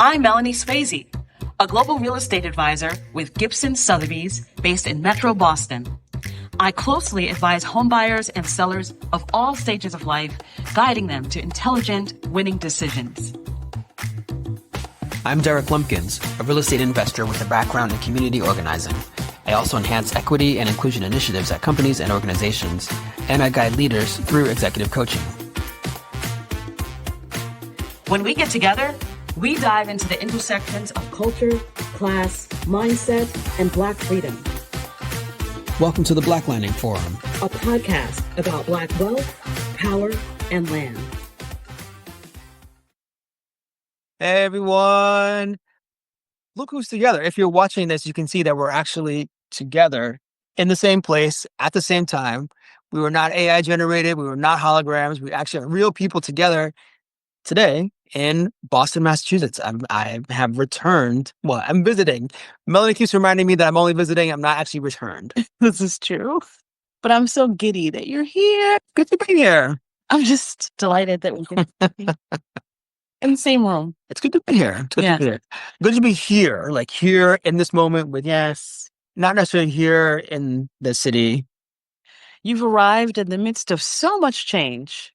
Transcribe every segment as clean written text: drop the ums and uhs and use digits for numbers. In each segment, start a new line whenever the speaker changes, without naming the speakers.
I'm Melony Swayze, a global real estate advisor with Gibson Sotheby's based in Metro Boston. I closely advise homebuyers and sellers of all stages of life, guiding them to intelligent, winning decisions.
I'm Derek Lumpkins, a real estate investor with a background in community organizing. I also enhance equity and inclusion initiatives at companies and organizations, and I guide leaders through executive coaching.
When we get together, we dive into the intersections of culture, class, mindset, and Black freedom.
Welcome to the Black Landing Forum,
A podcast about Black wealth, power, and land.
Hey everyone, look who's together. If you're watching this, you can see that we're actually together in the same place at the same time. We were not AI generated. We were not holograms. We actually are real people together today in Boston, Massachusetts. I have returned. Well, I'm visiting. Melony keeps reminding me that I'm only visiting. I'm not actually returned.
This is true. But I'm so giddy that you're here.
Good to be here.
I'm just delighted that we can be in the same room.
It's good to be here. It's good to be here. Good to be here, like here in this moment with, not necessarily here in the city.
You've arrived in the midst of so much change.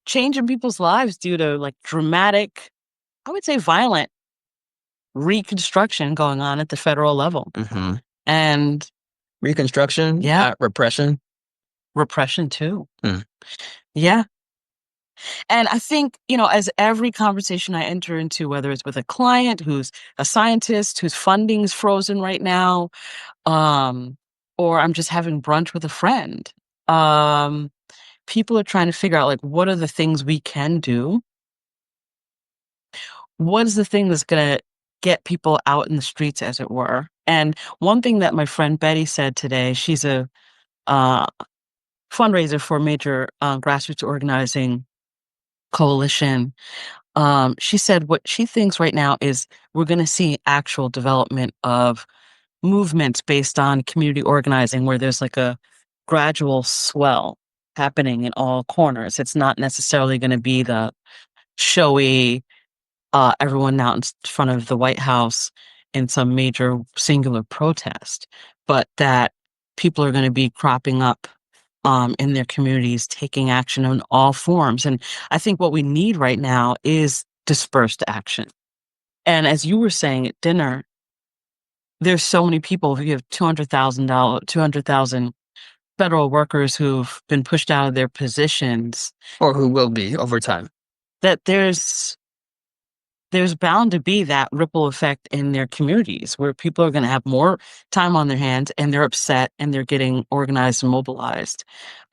Change in people's lives due to like dramatic, I would say violent reconstruction going on at the federal level.
Mm-hmm.
And
reconstruction, repression.
Repression too.
Mm.
Yeah. And I think, as every conversation I enter into, whether it's with a client who's a scientist whose funding's frozen right now, or I'm just having brunch with a friend, people are trying to figure out, like, what are the things we can do? What is the thing that's going to get people out in the streets, as it were? And one thing that my friend Betty said today, she's a fundraiser for a major grassroots organizing coalition. She said what she thinks right now is we're going to see actual development of movements based on community organizing, where there's like a gradual swell happening in all corners. It's not necessarily going to be the showy, everyone out in front of the White House in some major singular protest, but that people are going to be cropping up in their communities, taking action in all forms. And I think what we need right now is dispersed action. And as you were saying at dinner, there's so many people. If you have 200,000 federal workers who've been pushed out of their positions,
or who will be over time,
that there's bound to be that ripple effect in their communities where people are going to have more time on their hands and they're upset and they're getting organized and mobilized.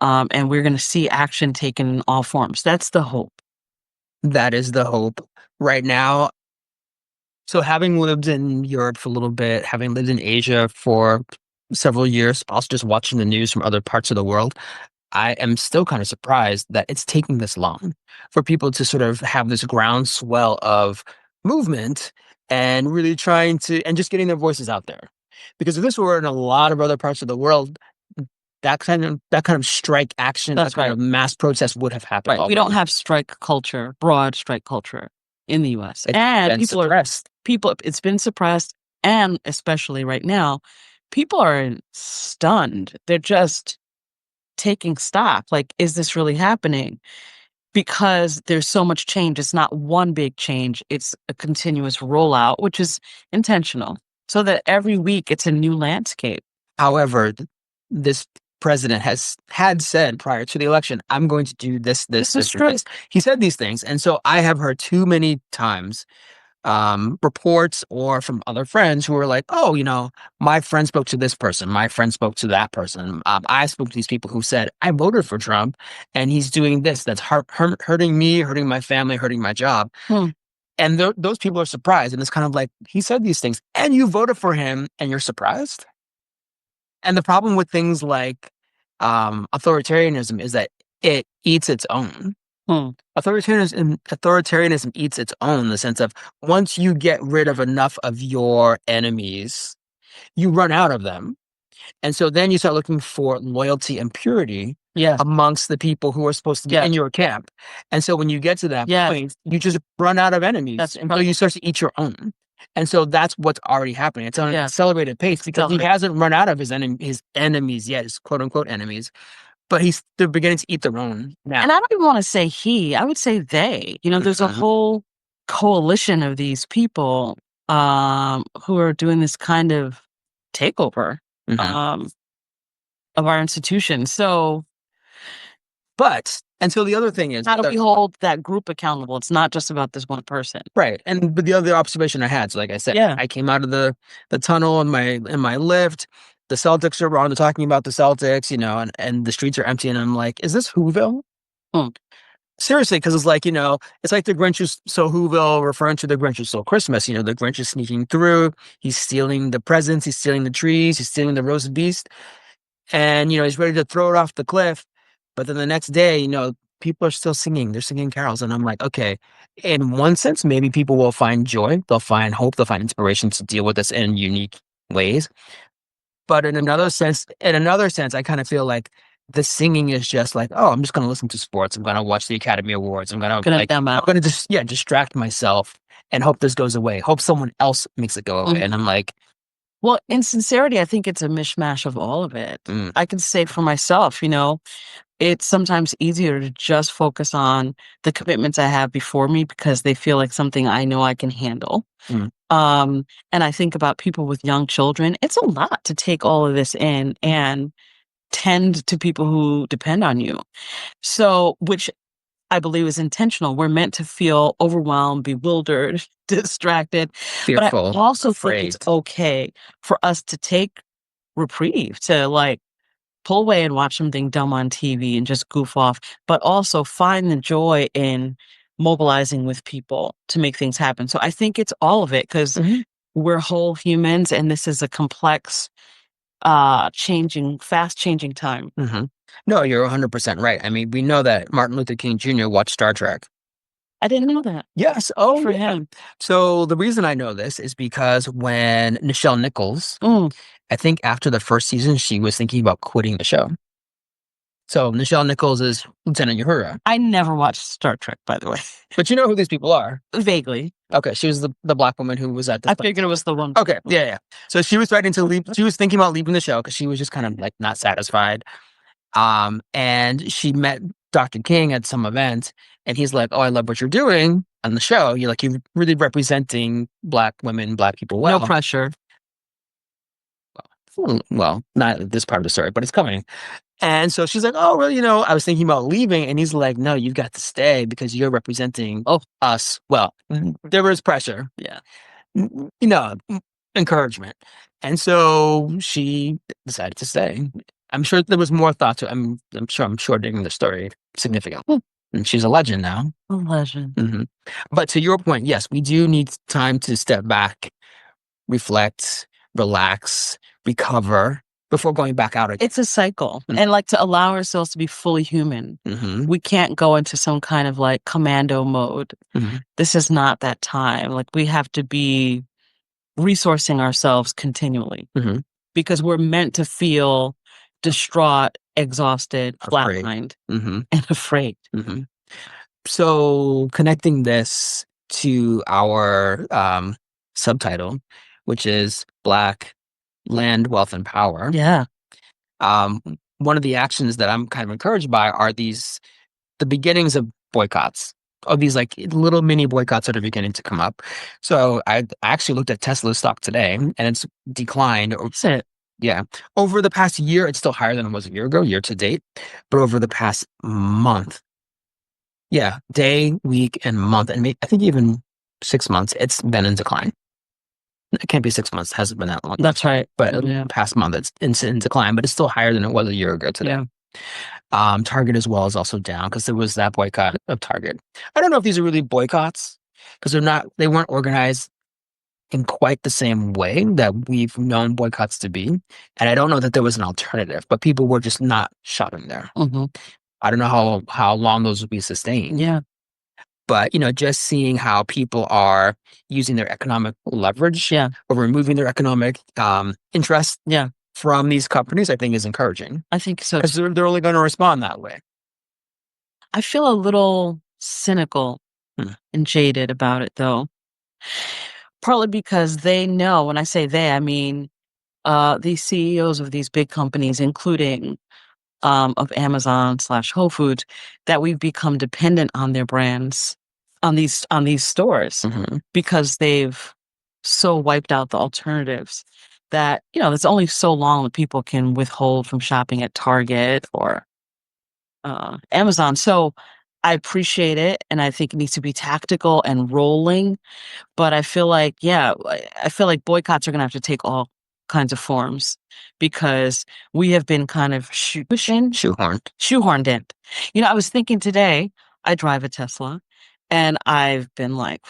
And we're going to see action taken in all forms. That's the hope.
That is the hope right now. So having lived in Europe for a little bit, having lived in Asia for several years, also just watching the news from other parts of the world, I am still kind of surprised that it's taking this long for people to sort of have this groundswell of movement and really trying to, and just getting their voices out there. Because if this were in a lot of other parts of the world, that kind of strike action, that kind of mass protest would have happened.
Right. We don't have strike culture, broad strike culture in the U.S. And people
suppressed.
It's been suppressed, and especially right now, people are stunned. They're just taking stock. Like, is this really happening? Because there's so much change. It's not one big change. It's a continuous rollout, which is intentional, so that every week it's a new landscape.
However, this president had said prior to the election, I'm going to do this. He said these things. And so I have heard too many times reports or from other friends who were like, oh, my friend spoke to this person. My friend spoke to that person. I spoke to these people who said, I voted for Trump and he's doing this. That's hurting me, hurting my family, hurting my job. And those people are surprised. And it's kind of like, he said these things and you voted for him and you're surprised. And the problem with things like authoritarianism is that it eats its own. Authoritarianism eats its own in the sense of once you get rid of enough of your enemies, you run out of them. And so then you start looking for loyalty and purity
Yeah.
amongst the people who are supposed to be
Yeah.
in your camp. And so when you get to that
Yeah.
point, you just run out of enemies.
That's
and so you start to eat your own. And so that's what's already happening. It's on an
Yeah.
accelerated pace because he
Accelerated.
hasn't run out of his enemies yet, his quote unquote enemies, but they're beginning to eat their own now.
And I don't even want to say he, I would say they. You know, there's a whole coalition of these people who are doing this kind of takeover of our institutions. So,
and so the other thing is,
how do we hold that group accountable? It's not just about this one person.
right. But the other observation I had, so like I said,
Yeah.
I came out of the tunnel in my lift. The Celtics are on. They're talking about the Celtics, you know, and the streets are empty. And I'm like, is this Whoville? Seriously, because it's like, you know, it's like the Grinch is so Whoville, referring to the Grinch who stole Christmas. You know, the Grinch is sneaking through. He's stealing the presents. He's stealing the trees. He's stealing the roast beast. And, you know, he's ready to throw it off the cliff. But then the next day, you know, people are still singing. They're singing carols. And I'm like, okay, in one sense, maybe people will find joy. They'll find hope. They'll find inspiration to deal with this in unique ways. But in another sense, I kind of feel like the singing is just like, oh, I'm just going to listen to sports. I'm going to watch the Academy Awards. I'm going to just, distract myself and hope this goes away. Hope someone else makes it go away. And I'm like,
well, in sincerity, I think it's a mishmash of all of it. I can say for myself, you know, it's sometimes easier to just focus on the commitments I have before me because they feel like something I know I can handle. And I think about people with young children. It's a lot to take all of this in and tend to people who depend on you. So, which I believe is intentional. We're meant to feel overwhelmed, bewildered, distracted,
fearful,
but I also
afraid.
think it's okay for us to take reprieve, to like pull away and watch something dumb on TV and just goof off, but also find the joy in mobilizing with people to make things happen. So I think it's all of it because we're whole humans and this is a complex, fast changing time.
No, you're 100% right. I mean, we know that Martin Luther King Jr. watched Star Trek.
I didn't know that.
Yes. Oh,
for him.
So the reason I know this is because when Nichelle Nichols, I think after the first season, she was thinking about quitting the show. So Nichelle Nichols is Lieutenant Uhura.
I never watched Star Trek, by the way.
But you know who these people are?
Vaguely.
Okay, she was the black woman who was at the...
I figured it was the one.
Okay, yeah. So she was ready to leave. She was thinking about leaving the show because she was just kind of like not satisfied. And she met Dr. King at some event, and he's like, "Oh, I love what you're doing on the show. You're really representing black women, black people well."
No pressure.
Well, not this part of the story, but it's coming. And so she's like, "Oh, well, you know, I was thinking about leaving." And he's like, "No, you've got to stay because you're representing us." Well, there was pressure.
Yeah.
You know, encouragement. And so she decided to stay. I'm sure there was more thought to it. I'm shortening the story significantly. And she's a legend now.
A legend.
But to your point, yes, we do need time to step back, reflect, relax, recover before going back out again.
It's a cycle. And like to allow ourselves to be fully human. We can't go into some kind of like commando mode. This is not that time. Like we have to be resourcing ourselves continually because we're meant to feel distraught, exhausted, flatlined, and afraid.
So connecting this to our subtitle, which is Black Land, Wealth, and Power.
Yeah.
One of the actions that I'm kind of encouraged by are the beginnings of boycotts, of these like little mini boycotts that are beginning to come up. So I actually looked at Tesla's stock today and it's declined.
That's it.
Yeah. Over the past year, it's still higher than it was a year ago, year to date. But over the past month, day, week, and month, and I think even 6 months, it's been in decline. It can't be 6 months. It hasn't been that long.
That's right.
But past month, it's in decline, but it's still higher than it was a year ago today.
Yeah.
Target as well is also down because there was that boycott of Target. I don't know if these are really boycotts because they weren't organized in quite the same way that we've known boycotts to be. And I don't know that there was an alternative, but people were just not shopping there. I don't know how long those will be sustained.
Yeah.
But, you know, just seeing how people are using their economic leverage or removing their economic interest from these companies, I think is encouraging.
I think so.
Because they're only going to respond that way.
I feel a little cynical
Hmm.
and jaded about it, though. Partly because they know, when I say they, I mean these CEOs of these big companies, including of Amazon/Whole Foods, that we've become dependent on their brands, on these stores, because they've so wiped out the alternatives that, there's only so long that people can withhold from shopping at Target or Amazon. So I appreciate it, and I think it needs to be tactical and rolling. But I feel like, I feel like boycotts are gonna have to take all kinds of forms because we have been kind of shoehorned in. I was thinking today, I drive a Tesla, and I've been like,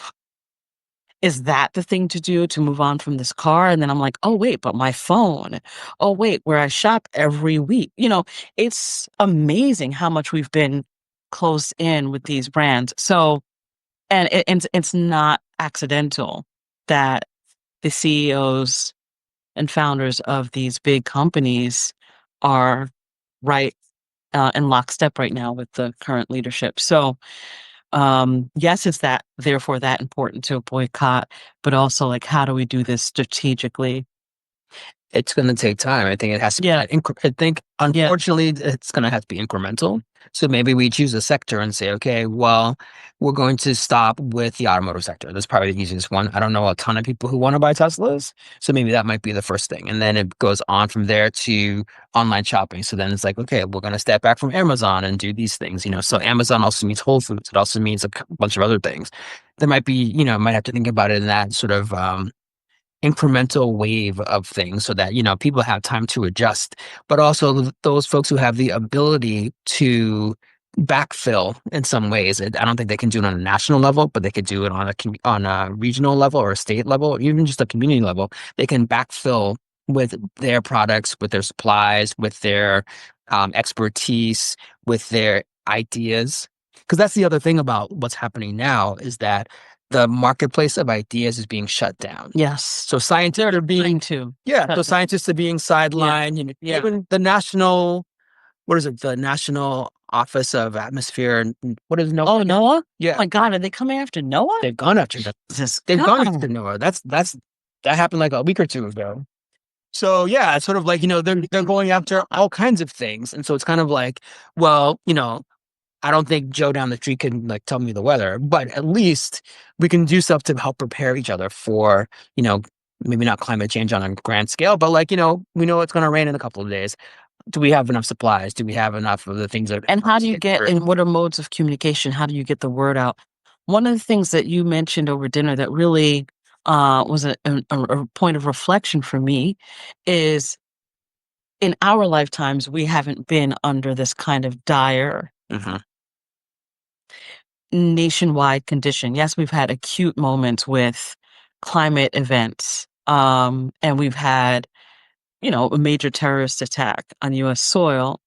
is that the thing to do to move on from this car? And then I'm like, oh, wait, but my phone. Oh, wait, where I shop every week. It's amazing how much we've been closed in with these brands. So, and it's not accidental that the CEOs and founders of these big companies are right in lockstep right now with the current leadership. So, yes, it's therefore that important to boycott, but also like, how do we do this strategically?
It's going to take time. I think it has to be. I think, unfortunately, it's going to have to be incremental. So maybe we choose a sector and say, okay, well, we're going to stop with the automotive sector. That's probably the easiest one. I don't know a ton of people who want to buy Teslas. So maybe that might be the first thing. And then it goes on from there to online shopping. So then it's like, okay, we're going to step back from Amazon and do these things. So Amazon also means Whole Foods. It also means a bunch of other things. There might be, might have to think about it in that sort of incremental wave of things so that people have time to adjust, but also those folks who have the ability to backfill in some ways. I don't think they can do it on a national level, but they could do it on a regional level or a state level, or even just a community level. They can backfill with their products, with their supplies, with their expertise, with their ideas. Because that's the other thing about what's happening now is that the marketplace of ideas is being shut down.
Yes.
So scientists are being so scientists are being sidelined. Even the national, the National Office of Atmosphere and what is NOAA?
Oh, NOAA?
Yeah.
Oh my God, are they coming after NOAA?
They've gone after that. They've gone after NOAA. That happened like a week or two ago. So yeah, it's sort of like, they're going after all kinds of things. And so it's kind of like, well, I don't think Joe down the street can tell me the weather, but at least we can do stuff to help prepare each other for, maybe not climate change on a grand scale, but we know it's going to rain in a couple of days. Do we have enough supplies? Do we have enough of the things that?
And how do you and what are modes of communication? How do you get the word out? One of the things that you mentioned over dinner that really was a point of reflection for me is in our lifetimes, we haven't been under this kind of dire nationwide condition. Yes, we've had acute moments with climate events, and we've had, a major terrorist attack on U.S. soil,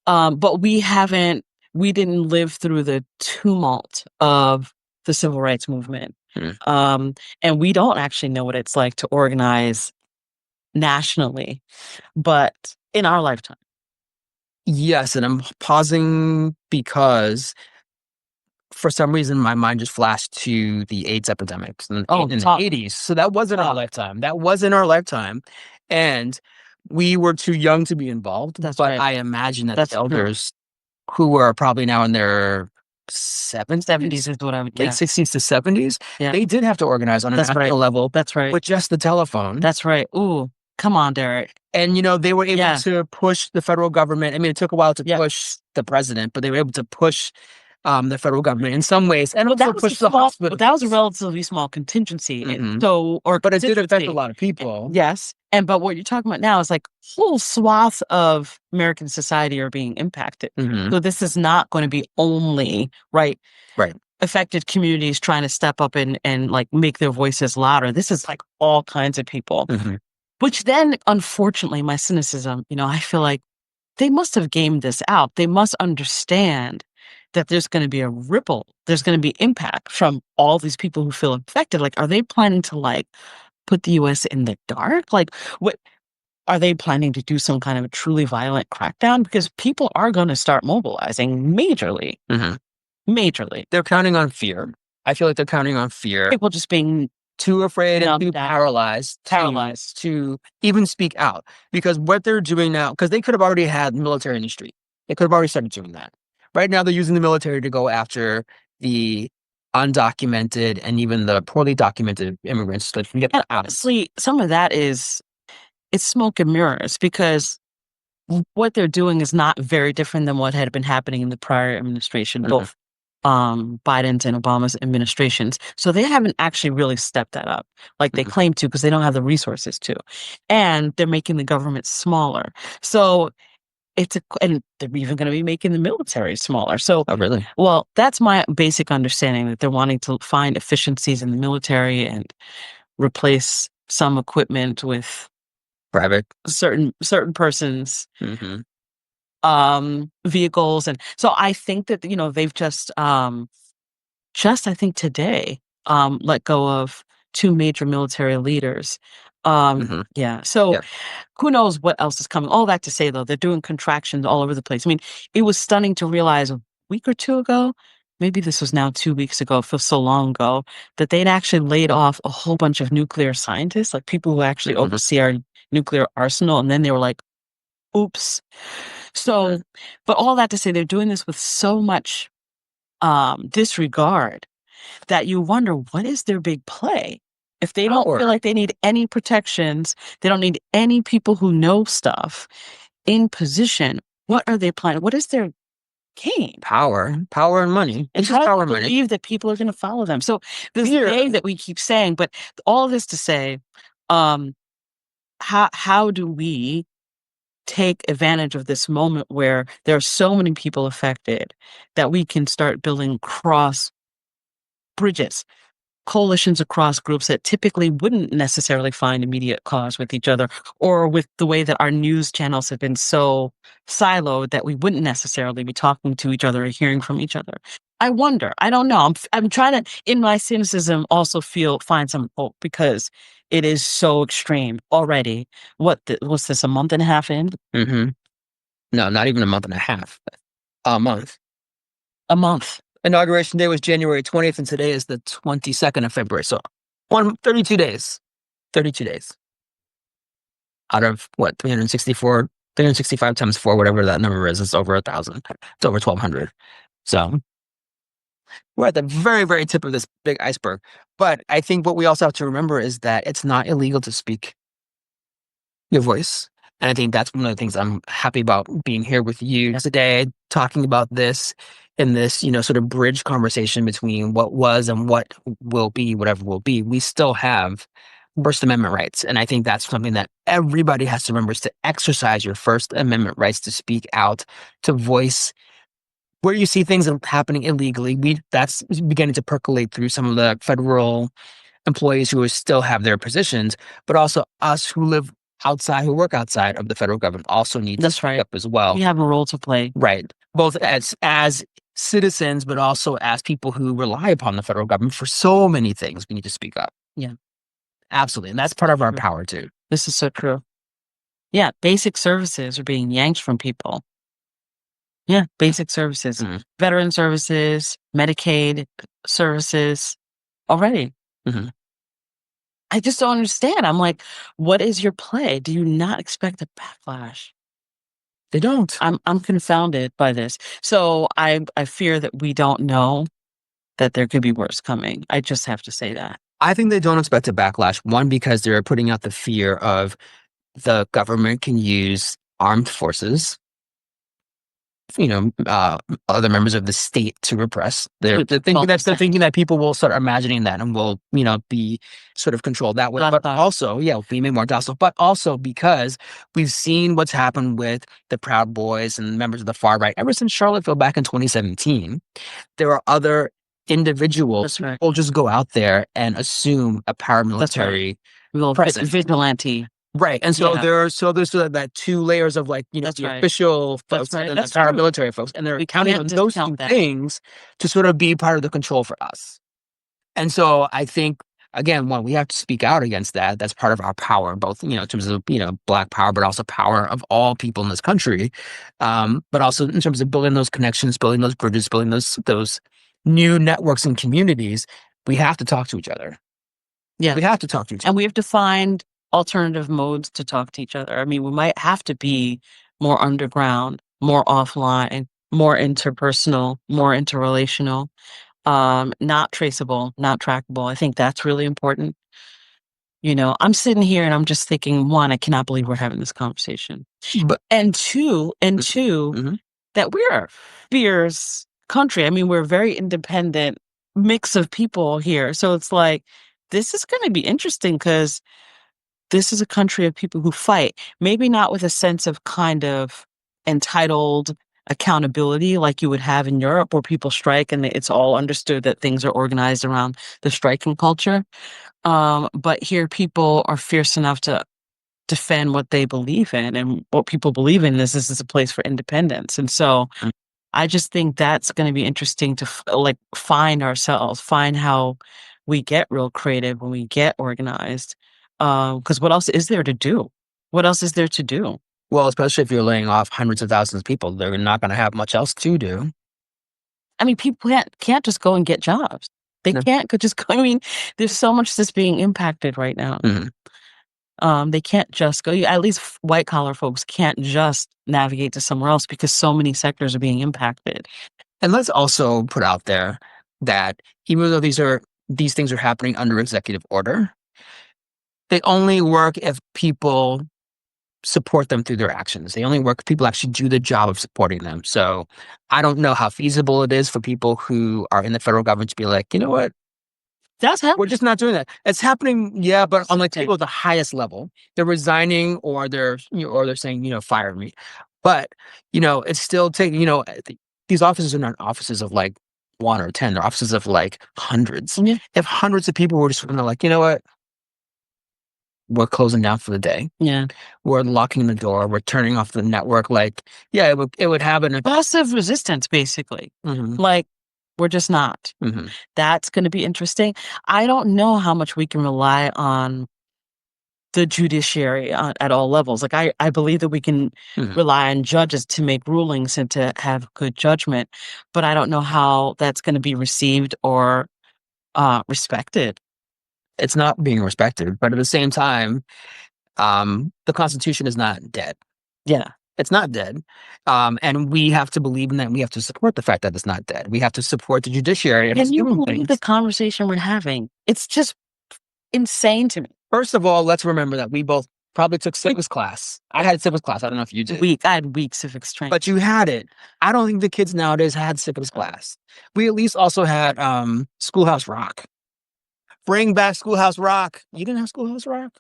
but we didn't live through the tumult of the civil rights movement, and we don't actually know what it's like to organize nationally, but in our lifetime.
Yes, and I'm pausing because for some reason, my mind just flashed to the AIDS epidemics in the 80s. So that wasn't our lifetime. That was in our lifetime. And we were too young to be involved.
That's
but
right.
I imagine that the elders who are probably now in their
70s is what I would guess.
Late 60s to 70s, they did have to organize on a national level.
That's right.
With just the telephone.
That's right. Ooh, come on, Derek.
And, they were able to push the federal government. I mean, it took a while to push the president, but they were able to push the federal government in some ways, and also push the hospital.
But that was a relatively small contingency,
but it did affect a lot of people.
Yes, but what you're talking about now is like whole swaths of American society are being impacted. So this is not going to be only affected communities trying to step up and make their voices louder. This is like all kinds of people. Which then, unfortunately, my cynicism, I feel like they must have gamed this out. They must understand that there's going to be a ripple. There's going to be impact from all these people who feel affected. Like, are they planning to put the U.S. in the dark? Like, what? Are they planning to do some kind of a truly violent crackdown? Because people are going to start mobilizing majorly. Majorly.
They're counting on fear. I feel like they're counting on fear.
People just being
too afraid and
numbed
too
down.
paralyzed to even speak out. Because what they're doing now, because they could have already had military in the street. They could have already started doing that. Right now, they're using the military to go after the undocumented and even the poorly documented immigrants that can get
And
out.
honestly, some of that is, it's smoke and mirrors, because what they're doing is not very different than what had been happening in the prior administration, both Biden's and Obama's administrations. So they haven't actually really stepped that up like they claim to, because they don't have the resources to. And they're making the government smaller. So and they're even going to be making the military smaller. So,
Oh, really?
Well, that's my basic understanding, that they're wanting to find efficiencies in the military and replace some equipment with
Private.
certain persons vehicles. And so I think that, they've just I think today let go of two major military leaders. Yeah. So who knows what else is coming? All that to say, though, they're doing contractions all over the place. I mean, it was stunning to realize a week or two ago, maybe this was now 2 weeks ago, it feels so long ago, that they'd actually laid off a whole bunch of nuclear scientists, like people who actually oversee our nuclear arsenal. And then they were like, oops. So, but all that to say, they're doing this with so much disregard that you wonder, what is their big play? If they don't feel like they need any protections, they don't need any people who know stuff in position, what are they planning? What is their game?
Power and money.
And how do they believe that people are going to follow them? So this thing that we keep saying, but all this to say, how do we take advantage of this moment where there are so many people affected that we can start building cross bridges, coalitions across groups that typically wouldn't necessarily find immediate cause with each other, or with the way that our news channels have been so siloed that we wouldn't necessarily be talking to each other or hearing from each other. I wonder. I don't know. I'm trying to, in my cynicism, also find some hope, because it is so extreme already. What's this, a month and a half in?
No, not even a month and a half. A month.
A month.
Inauguration day was January 20th, and today is the 22nd of February. So 32 days. 32 days. Out of what, 365 times 4, whatever that number is, it's over 1,000. It's over 1,200. So we're at the very, very tip of this big iceberg. But I think what we also have to remember is that it's not illegal to speak your voice. And I think that's one of the things I'm happy about being here with you today, talking about this in this, sort of bridge conversation between what was and what will be, whatever will be. We still have First Amendment rights. And I think that's something that everybody has to remember, is to exercise your First Amendment rights, to speak out, to voice where you see things happening illegally. That's beginning to percolate through some of the federal employees who still have their positions, but also us who live outside, who work outside of the federal government, also need to speak up as well.
We have a role to play.
Right. Both as citizens, but also as people who rely upon the federal government for so many things. We need to speak up.
Yeah.
Absolutely. And that's part of our power too.
This is so true. Yeah. Basic services are being yanked from people. Yeah. Basic services, veteran services, Medicaid services already. I just don't understand. I'm like, what is your play? Do you not expect a backlash?
They don't.
I'm confounded by this. So I fear that we don't know, that there could be worse coming. I just have to say that.
I think they don't expect a backlash. One, because they're putting out the fear of the government can use armed forces, other members of the state to repress. They're thinking that people will start imagining that and will, be sort of controlled that way. But also, be made more docile. But also because we've seen what's happened with the Proud Boys and members of the far right ever since Charlottesville back in 2017. There are other individuals who will just go out there and assume a paramilitary presence.
Vigilante.
Right. And so there's that two layers of the official folks and the paramilitary folks. And they're counting on those two things to sort of be part of the control for us. And so I think again, one, we have to speak out against that. That's part of our power, both, in terms of, Black power, but also power of all people in this country. But also in terms of building those connections, building those bridges, building those new networks and communities, we have to talk to each other.
Yeah.
We have to talk to each other.
And we have to find alternative modes to talk to each other. I mean, we might have to be more underground, more offline, more interpersonal, more interrelational, not traceable, not trackable. I think that's really important. I'm sitting here and I'm just thinking, one, I cannot believe we're having this conversation.
But
And two,
Mhm.
that we're a fierce country. I mean, we're a very independent mix of people here. So it's like, this is going to be interesting because this is a country of people who fight, maybe not with a sense of kind of entitled accountability like you would have in Europe where people strike and it's all understood that things are organized around the striking culture. But here people are fierce enough to defend what they believe in, and what people believe in is this is a place for independence. And so I just think that's going to be interesting to find ourselves, find how we get real creative when we get organized. Because what else is there to do? What else is there to do?
Well, especially if you're laying off hundreds of thousands of people, they're not going to have much else to do.
I mean, people can't just go and get jobs. They
No.
can't just go. I mean, there's so much that's being impacted right now. They can't just go. At least white collar folks can't just navigate to somewhere else because so many sectors are being impacted.
And let's also put out there that even though these things are happening under executive order, they only work if people support them through their actions. They only work if people actually do the job of supporting them. So I don't know how feasible it is for people who are in the federal government to be like, you know what?
That's happening.
We're just not doing that. It's happening, yeah, but on like people at the highest level, they're resigning or they're saying, fire me. But it's still taking. These offices are not offices of like 1 or 10. They're offices of like hundreds.
Yeah.
If hundreds of people were just kind of like, you know what, we're closing down for the day.
Yeah,
We're locking the door. We're turning off the network. Like, yeah, it would happen.
passive resistance, basically. Like, we're just not. That's going to be interesting. I don't know how much we can rely on the judiciary at all levels. Like, I believe that we can rely on judges to make rulings and to have good judgment, but I don't know how that's going to be received or respected.
It's not being respected, but at the same time, the Constitution is not dead.
Yeah.
It's not dead. And we have to believe in that. And we have to support the fact that it's not dead. We have to support the judiciary.
Can you believe the conversation we're having? It's just insane to me.
First of all, let's remember that we both probably took civics class. I had civics class. I don't know if you did.
I had weak civics training.
But you had it. I don't think the kids nowadays had civics class. We at least also had Schoolhouse Rock. Bring back Schoolhouse Rock. You didn't have Schoolhouse Rock?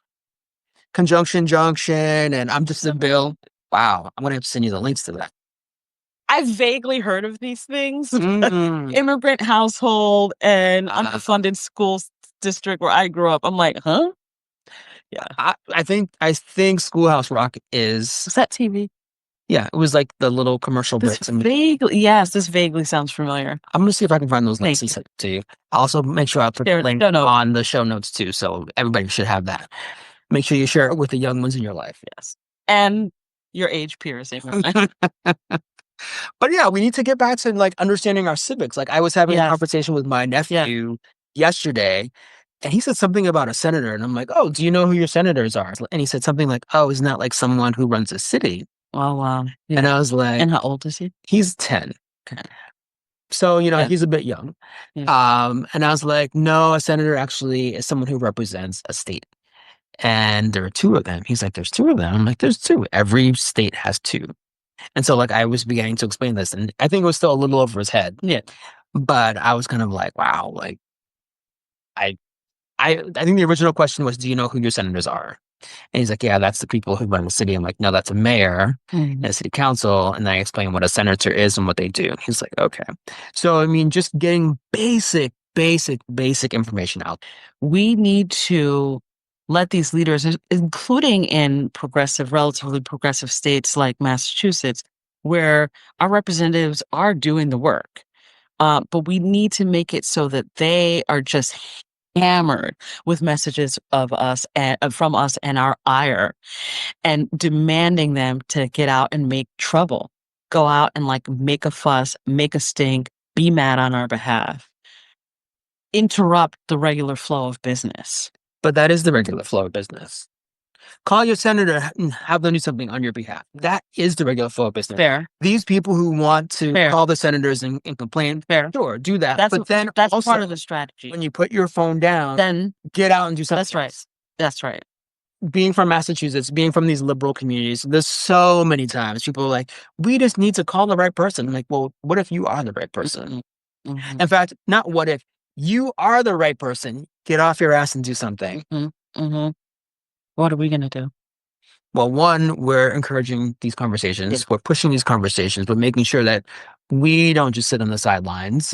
Conjunction Junction and I'm Just a Bill. Wow. I'm going to have to send you the links to that.
I've vaguely heard of these things. Immigrant household and underfunded school district where I grew up. I'm like, huh? Yeah.
I think Schoolhouse Rock is
that TV?
Yeah, it was like the little commercial breaks.
This vaguely sounds familiar.
I'm gonna see if I can find those links and send it to you. I'll also make sure I put the link on the show notes too, so everybody should have that. Make sure you share it with the young ones in your life.
Yes, and your age peers.
But yeah, we need to get back to like understanding our civics. Like I was having a conversation with my nephew yesterday, and he said something about a senator, and I'm like, "Oh, do you know who your senators are?" And he said something like, "Oh, isn't that like someone who runs a city?"
Oh, wow.
Yeah. And I was like...
And how old is he?
He's 10.
Okay.
So, he's a bit young. Yeah. And I was like, no, a senator actually is someone who represents a state. And there are 2 of them. He's like, there's 2 of them. I'm like, there's 2. Every state has 2. And so, like, I was beginning to explain this. And I think it was still a little over his head.
Yeah.
But I was kind of like, wow, like, I think the original question was, do you know who your senators are? And he's like, yeah, that's the people who run the city. I'm like, no, that's a mayor and a city council. And then I explain what a senator is and what they do. And he's like, okay. So, I mean, just getting basic information out.
We need to let these leaders, including in relatively progressive states like Massachusetts, where our representatives are doing the work. But we need to make it so that they are just hammered with messages of us and from us and our ire, and demanding them to get out and make trouble, go out and like make a fuss, make a stink, be mad on our behalf, interrupt the regular flow of business.
But that is the regular flow of business. Call your senator and have them do something on your behalf. That is the regular flow of business.
Fair.
These people who want to
Fair.
call the senators and complain,
Fair.
sure, do that.
That's
but then
that's
also,
part of the strategy.
when you put your phone down,
Then
get out and do something.
that's right.
else.
That's right.
Being from Massachusetts, being from these liberal communities, there's so many times people are like, we just need to call the right person. I'm like, well, what if you are the right person?
Mm-hmm.
In fact, not what if. You are the right person. Get off your ass and do something.
Mm-hmm. Mm-hmm. What are we going to do?
Well, one, we're encouraging these conversations.
Yeah.
We're pushing these conversations. We're making sure that we don't just sit on the sidelines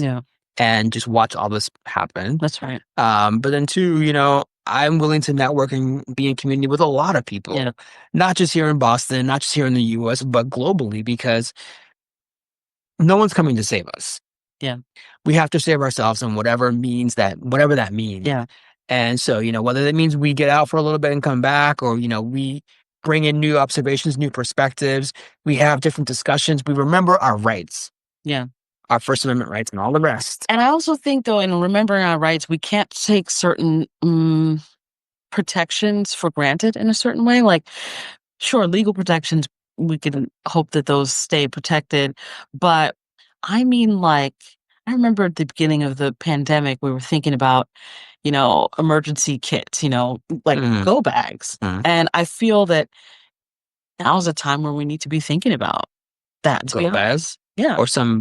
and just watch all this happen.
That's right.
But then two, I'm willing to network and be in community with a lot of people, not just here in Boston, not just here in the US, but globally, because no one's coming to save us.
Yeah.
We have to save ourselves in whatever that means.
Yeah.
And so, whether that means we get out for a little bit and come back, or, we bring in new observations, new perspectives, we have different discussions, we remember our rights.
Yeah.
Our First Amendment rights and all the rest.
And I also think, though, in remembering our rights, we can't take certain protections for granted in a certain way. Like, sure, legal protections, we can hope that those stay protected. But I mean, like, I remember at the beginning of the pandemic, we were thinking about, emergency kits, like go bags. And I feel that now's a time where we need to be thinking about that.
Go bags?
Yeah.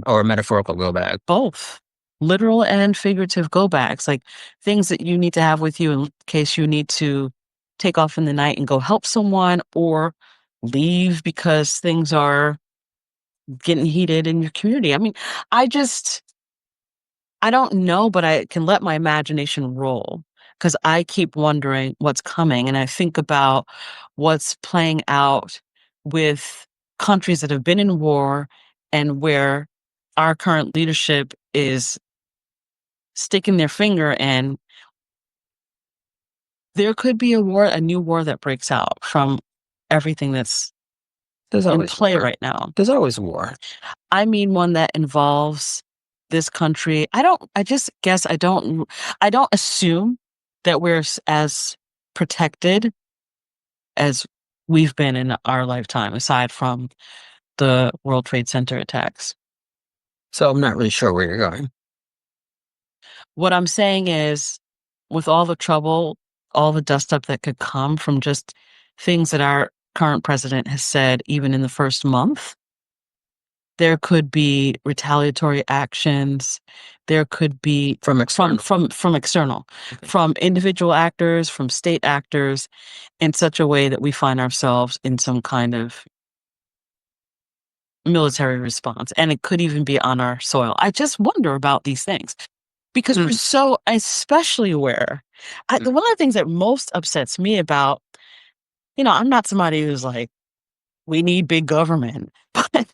Or metaphorical go bag.
Both. Literal and figurative go bags, like things that you need to have with you in case you need to take off in the night and go help someone, or leave because things are getting heated in your community. I mean, I don't know, but I can let my imagination roll, because I keep wondering what's coming. And I think about what's playing out with countries that have been in war and where our current leadership is sticking their finger in. There could be a new war that breaks out from everything that's in play right now.
There's always war.
I mean, one that involves this country. I just guess I don't assume that we're as protected as we've been in our lifetime, aside from the World Trade Center attacks.
So I'm not really sure where you're going.
What I'm saying is, with all the trouble, all the dust up that could come from just things that our current president has said, even in the first month, there could be retaliatory actions. There could be
From external.
From external, from individual actors, from state actors, in such a way that we find ourselves in some kind of military response. And it could even be on our soil. I just wonder about these things, because we're so especially aware. One of the things that most upsets me about, I'm not somebody who's like, we need big government, but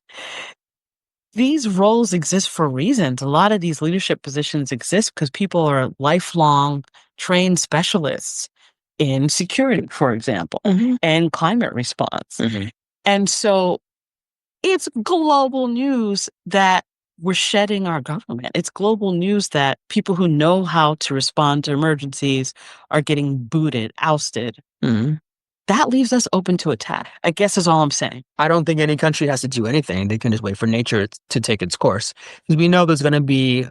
these roles exist for reasons. A lot of these leadership positions exist because people are lifelong trained specialists in security, for example, and climate response. And so it's global news that we're shedding our government. It's global news that people who know how to respond to emergencies are getting booted, ousted. That leaves us open to attack, I guess, is all I'm saying.
I don't think any country has to do anything. They can just wait for nature to take its course. Because we know there's going to be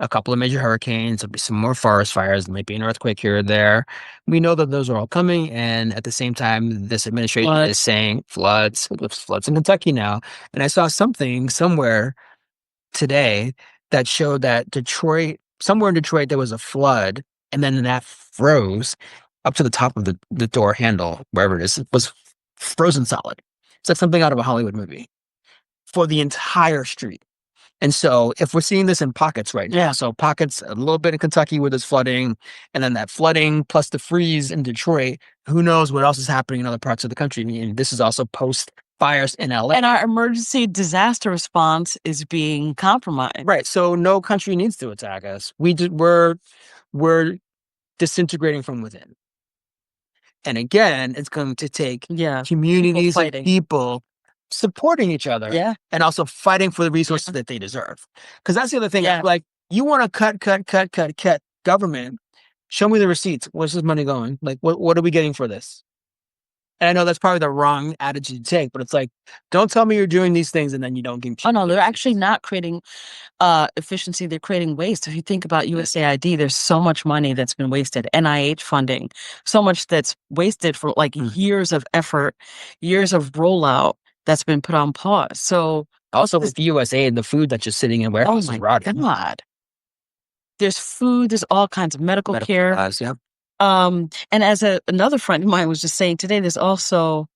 a couple of major hurricanes. There'll be some more forest fires. There might be an earthquake here or there. We know that those are all coming. And at the same time, this administration is saying floods in Kentucky now. And I saw something somewhere today that showed that somewhere in Detroit, there was a flood. And then that froze up to the top of the door handle, wherever it is. It was frozen solid. It's like something out of a Hollywood movie for the entire street. And so if we're seeing this in pockets right now, so pockets, a little bit in Kentucky where there's flooding, and then that flooding plus the freeze in Detroit, who knows what else is happening in other parts of the country. I mean, this is also post fires in LA.
And our emergency disaster response is being compromised.
Right. So no country needs to attack us. We're disintegrating from within. And again, it's going to take
Yeah.
communities of
fighting.
people supporting each other
Yeah.
and also fighting for the resources that they deserve. Because that's the other thing.
Yeah.
Like, you want to cut government. Show me the receipts. Where's this money going? Like, what are we getting for this? And I know that's probably the wrong attitude to take, but it's like, don't tell me you're doing these things and then you don't give.
Oh no, they're actually not creating efficiency. They're creating waste. If you think about USAID, there's so much money that's been wasted. NIH funding, so much that's wasted for like years of effort, years of rollout that's been put on pause. So
Also with the USAID, the food that's just sitting in warehouses is rotting.
God. There's food, there's all kinds of medical care.
Yep.
And as another friend of mine was just saying today, there's also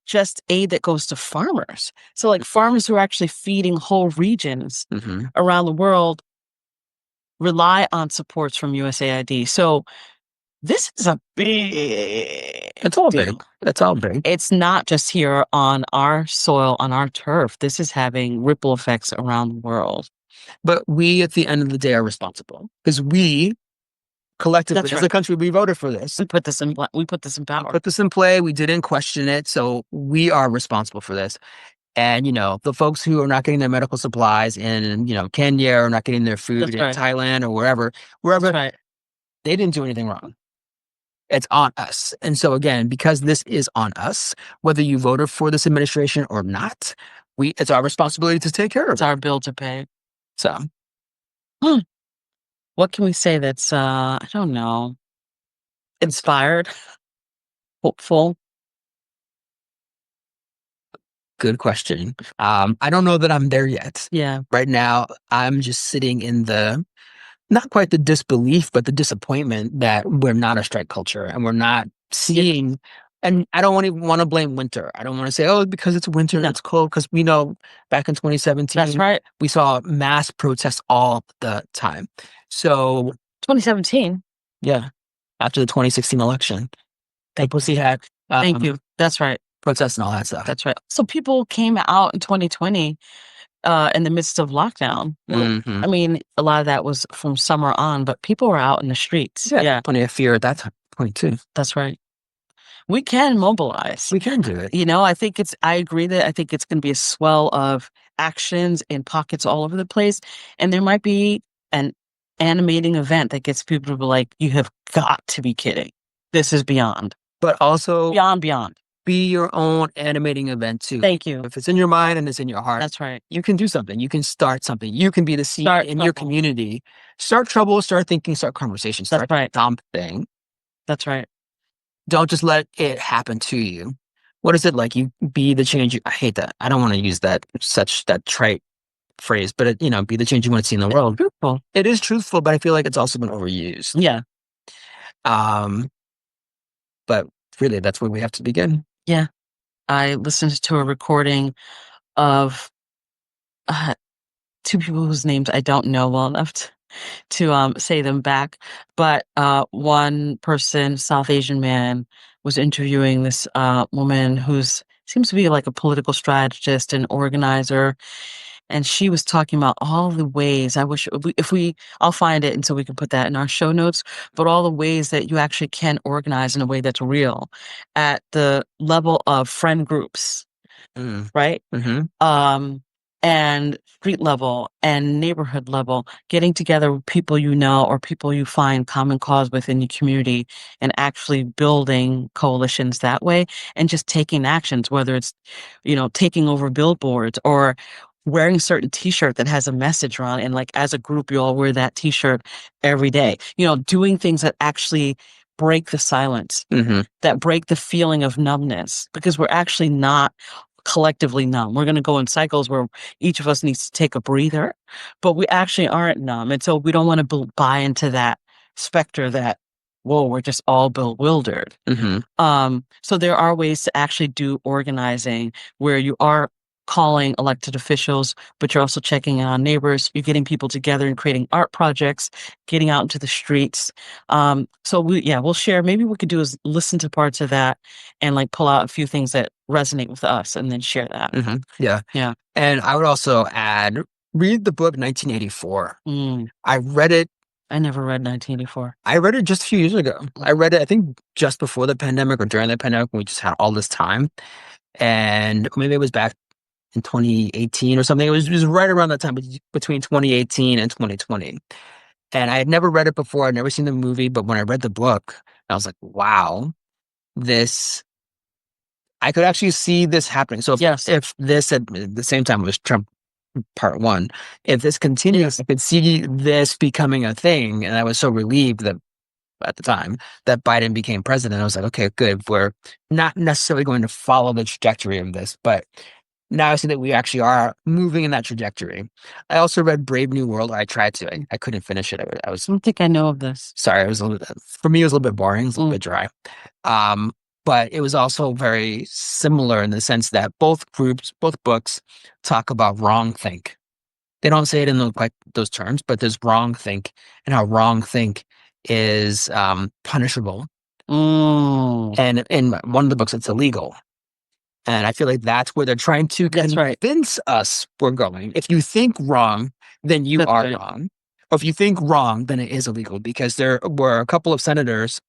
just aid that goes to farmers. So like farmers who are actually feeding whole regions around the world rely on supports from USAID. So this is a big
It's all big. It's all big.
It's not just here on our soil, on our turf. This is having ripple effects around the world.
But we, at the end of the day, are responsible because we collectively, as a country, we voted for this.
We put this in power.
Put this in play. We didn't question it. So we are responsible for this. And, the folks who are not getting their medical supplies in, Kenya, or not getting their food in Thailand or wherever, they didn't do anything wrong. It's on us. And so again, because this is on us, whether you voted for this administration or not, it's our responsibility to take care of it.
It's our bill to pay.
So,
what can we say that's, I don't know, inspired, hopeful?
Good question. I don't know that I'm there yet.
Yeah.
Right now, I'm just sitting in not quite the disbelief, but the disappointment that we're not a strike culture and we're not seeing. And I don't even want to blame winter. I don't want to say, oh, because it's winter, it's cold. Because we know back in 2017,
that's right,
we saw mass protests all the time. So
2017,
yeah, after the 2016 election, Pussy had
thank you. That's right,
protests and all that stuff.
That's right. So people came out in 2020 in the midst of lockdown. I mean, a lot of that was from summer on, but people were out in the streets.
Yeah, plenty of fear at that point too.
That's right. We can mobilize.
We can do it.
I agree that I think it's going to be a swell of actions in pockets all over the place. And there might be an animating event that gets people to be like, you have got to be kidding. This is beyond.
But also
beyond.
Be your own animating event too.
Thank you.
If it's in your mind and it's in your heart,
that's right.
You can do something. You can start something. You can be the seed in your community. Start trouble, start thinking, start conversation, start something.
That's right.
Don't just let it happen to you. What is it like? You be the change. I hate that. I don't want to use that trite phrase, but be the change you want to see in the world.
Truthful.
It is truthful, but I feel like it's also been overused.
Yeah.
But really, that's where we have to begin.
Yeah. I listened to a recording of two people whose names I don't know well enough to say them back. But one person, South Asian man, was interviewing this woman who's seems to be like a political strategist and organizer. And she was talking about all the ways, I'll find it and so we can put that in our show notes, but all the ways that you actually can organize in a way that's real at the level of friend groups, right? And street level and neighborhood level, getting together with people or people you find common cause within your community and actually building coalitions that way and just taking actions, whether it's, taking over billboards or wearing a certain t-shirt that has a message on it. And like as a group, you all wear that t-shirt every day, doing things that actually break the silence, that break the feeling of numbness, because we're actually not collectively numb. We're going to go in cycles where each of us needs to take a breather, but we actually aren't numb. And so we don't want to buy into that specter that, whoa, we're just all bewildered. So there are ways to actually do organizing where you are calling elected officials, but you're also checking in on neighbors. You're getting people together and creating art projects, getting out into the streets. So we'll share. Maybe what we could do is listen to parts of that and like pull out a few things that resonate with us and then share that.
Yeah. And I would also add, read the book 1984. I read it
I never read 1984.
I read it just a few years ago. I read it, I think, just before the pandemic or during the pandemic when we just had all this time. And maybe it was back in 2018 or something. It was right around that time between 2018 and 2020. And I had never read it before. I'd never seen the movie. But when I read the book, I was like, wow, I could actually see this happening. So if this at the same time was Trump part one, if this continues, I could see this becoming a thing. And I was so relieved that at the time that Biden became president. I was like, okay, good. We're not necessarily going to follow the trajectory of this, but now I see that we actually are moving in that trajectory. I also read Brave New World. I tried to. I couldn't finish it. I
don't think I know of this.
Sorry. For me, it was a little bit boring. It was a little bit dry. But it was also very similar in the sense that both books talk about wrongthink. They don't say it in quite those terms, but there's wrongthink and how wrongthink is punishable. And in one of the books, it's illegal. And I feel like that's where they're trying to convince us we're going. If you think wrong, then you are wrong. Or if you think wrong, then it is illegal. Because there were a couple of senators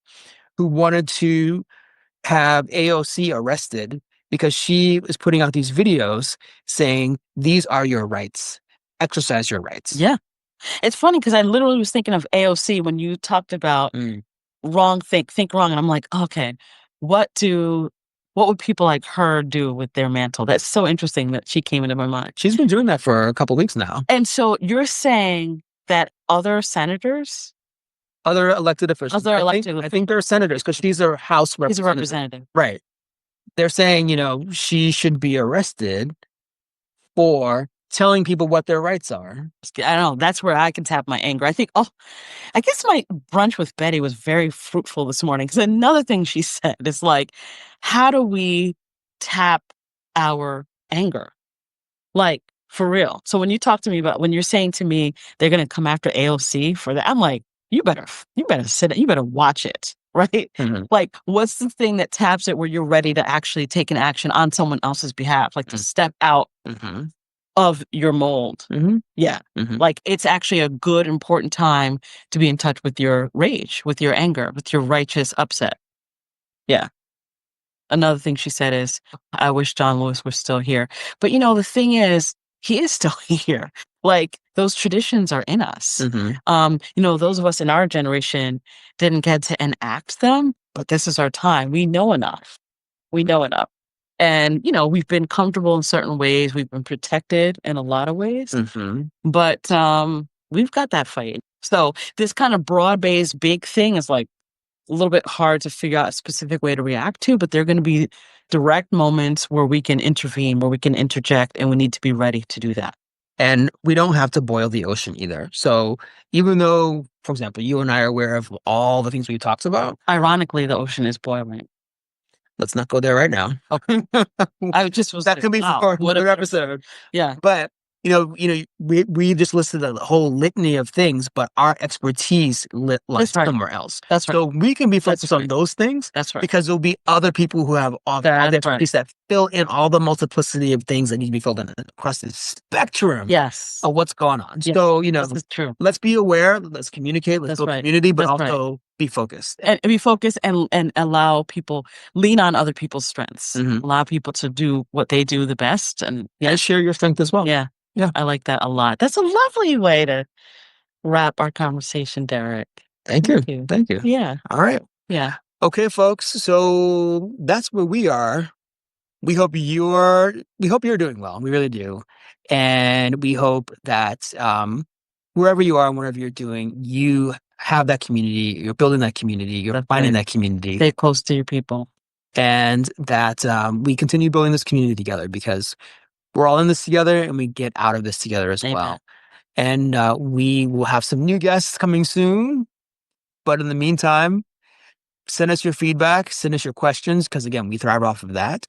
who wanted to have AOC arrested because she was putting out these videos saying, these are your rights. Exercise your rights.
Yeah. It's funny because I literally was thinking of AOC when you talked about think wrong. And I'm like, okay, what would people like her do with their mantle? That's so interesting that she came into my mind.
She's been doing that for a couple of weeks now.
And so you're saying that other senators,
other elected officials, I think they're senators because she's a House representative.
She's a representative.
Right. They're saying, she should be arrested for telling people what their rights are.
I don't know. That's where I can tap my anger. I think, I guess my brunch with Betty was very fruitful this morning because another thing she said is like, how do we tap our anger? Like, for real. So when you talk to me when you're saying to me, they're going to come after AOC for that, I'm like, you better sit, you better watch it. Right?
Mm-hmm.
Like, what's the thing that taps it where you're ready to actually take an action on someone else's behalf? Like to step out of your mold. Yeah. Like it's actually a good, important time to be in touch with your rage, with your anger, with your righteous upset. Yeah. Another thing she said is, I wish John Lewis was still here. But the thing is, he is still here. Like those traditions are in us. Those of us in our generation didn't get to enact them, but this is our time. We know enough. And, we've been comfortable in certain ways. We've been protected in a lot of ways. But we've got that fight. So this kind of broad-based big thing is like a little bit hard to figure out a specific way to react to, but there are going to be direct moments where we can intervene, where we can interject, and we need to be ready to do that.
And we don't have to boil the ocean either. So even though, for example, you and I are aware of all the things we talked about.
Ironically, the ocean is boiling.
Let's not go there right now.
I just was
that can be for another episode.
Yeah.
But we just listed a whole litany of things, but our expertise lies somewhere else.
That's right.
So we can be focused on those things.
That's right.
Because there'll be other people who have all the expertise that fill in all the multiplicity of things that need to be filled in across the spectrum.
Yes.
Of what's going on.
Yes.
So
this is true.
Let's be aware. Let's communicate. Let's build community, but also be focused
and be focused and allow people lean on other people's strengths. Allow people to do what they do the best and
share your strength as well.
Yeah, I like that a lot. That's a lovely way to wrap our conversation, Derek.
Thank you.
Yeah.
All right.
Yeah.
Okay, folks. So that's where we are. We hope you're doing well. We really do. And we hope that wherever you are and whatever you're doing, you have that community, you're building that community, you're finding that community.
Stay close to your people.
And that we continue building this community together because we're all in this together and we get out of this together as well. And we will have some new guests coming soon. But in the meantime, send us your feedback, send us your questions, because again, we thrive off of that.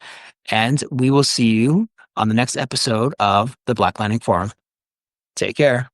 And we will see you on the next episode of the Black Lining Forum. Take care.